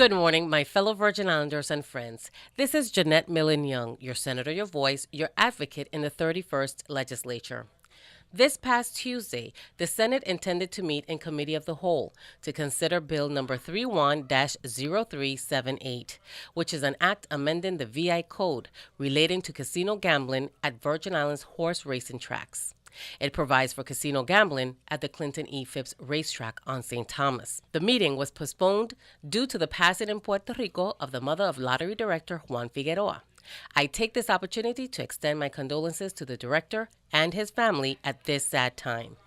Good morning, my fellow Virgin Islanders and friends. This is Janette Millin Young, your senator, your voice, your advocate in the 31st Legislature. This past Tuesday, the Senate intended to meet in Committee of the Whole to consider Bill number 31-0378, which is an act amending the VI Code relating to casino gambling at Virgin Islands horse racing tracks. It provides for casino gambling at the Clinton E. Phipps racetrack on St. Thomas. The meeting was postponed due to the passing in Puerto Rico of the mother of lottery director Juan Figueroa. I take this opportunity to extend my condolences to the director and his family at this sad time.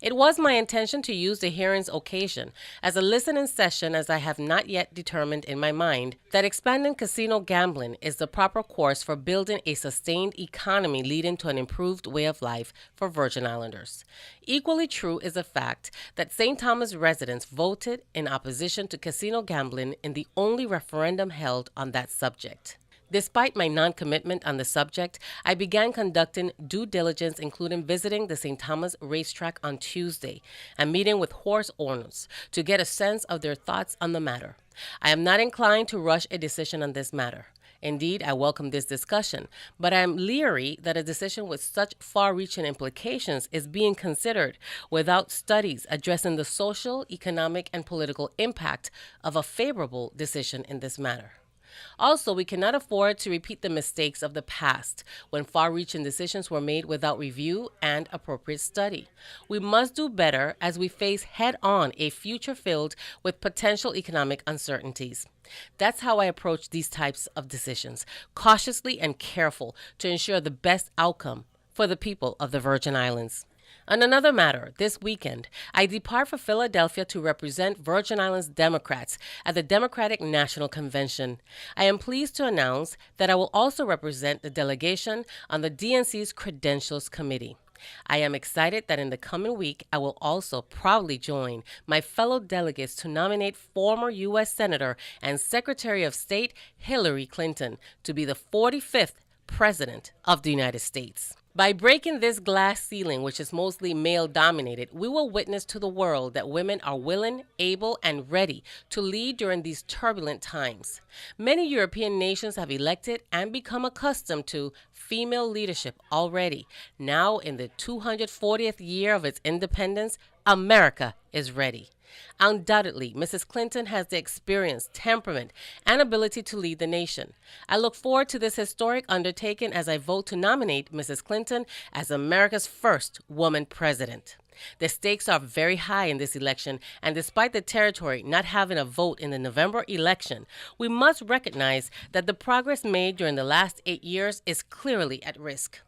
It was my intention to use the hearing's occasion as a listening session, as I have not yet determined in my mind that expanding casino gambling is the proper course for building a sustained economy leading to an improved way of life for Virgin Islanders. Equally true is the fact that St. Thomas residents voted in opposition to casino gambling in the only referendum held on that subject. Despite my non-commitment on the subject, I began conducting due diligence, including visiting the St. Thomas racetrack on Tuesday and meeting with horse owners to get a sense of their thoughts on the matter. I am not inclined to rush a decision on this matter. Indeed, I welcome this discussion, but I am leery that a decision with such far-reaching implications is being considered without studies addressing the social, economic, and political impact of a favorable decision in this matter. Also, we cannot afford to repeat the mistakes of the past when far-reaching decisions were made without review and appropriate study. We must do better as we face head-on a future filled with potential economic uncertainties. That's how I approach these types of decisions, cautiously and careful to ensure the best outcome for the people of the Virgin Islands. On another matter, this weekend, I depart for Philadelphia to represent Virgin Islands Democrats at the Democratic National Convention. I am pleased to announce that I will also represent the delegation on the DNC's Credentials Committee. I am excited that in the coming week, I will also proudly join my fellow delegates to nominate former U.S. Senator and Secretary of State Hillary Clinton to be the 45th President of the United States. By breaking this glass ceiling, which is mostly male-dominated, we will witness to the world that women are willing, able, and ready to lead during these turbulent times. Many European nations have elected and become accustomed to female leadership already. Now, in the 240th year of its independence, America is ready. Undoubtedly, Mrs. Clinton has the experience, temperament, and ability to lead the nation. I look forward to this historic undertaking as I vote to nominate Mrs. Clinton as America's first woman president. The stakes are very high in this election, and despite the territory not having a vote in the November election, we must recognize that the progress made during the last 8 years is clearly at risk.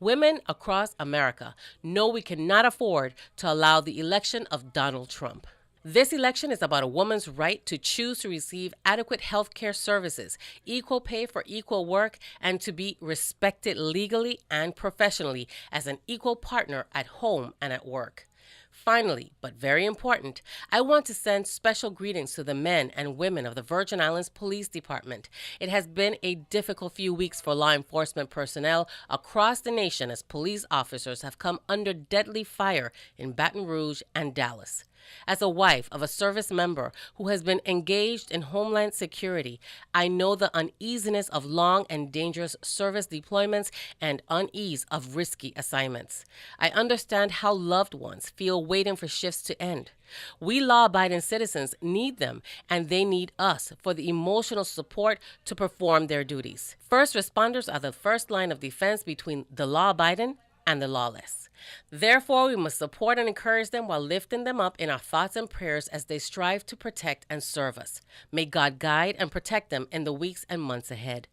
Women across America know we cannot afford to allow the election of Donald Trump. This election is about a woman's right to choose to receive adequate health care services, equal pay for equal work, and to be respected legally and professionally as an equal partner at home and at work. Finally, but very important, I want to send special greetings to the men and women of the Virgin Islands Police Department. It has been a difficult few weeks for law enforcement personnel across the nation as police officers have come under deadly fire in Baton Rouge and Dallas. As a wife of a service member who has been engaged in Homeland Security, I know the uneasiness of long and dangerous service deployments and unease of risky assignments. I understand how loved ones feel waiting for shifts to end. We law-abiding citizens need them, and they need us for the emotional support to perform their duties. First responders are the first line of defense between the law-abiding and the lawless. Therefore, we must support and encourage them while lifting them up in our thoughts and prayers as they strive to protect and serve us. May God guide and protect them in the weeks and months ahead.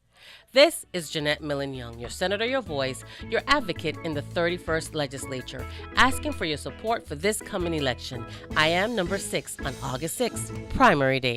This is Janette Millin Young, your senator, your voice, your advocate in the 31st Legislature, asking for your support for this coming election. I am number 6 on August 6th, primary day.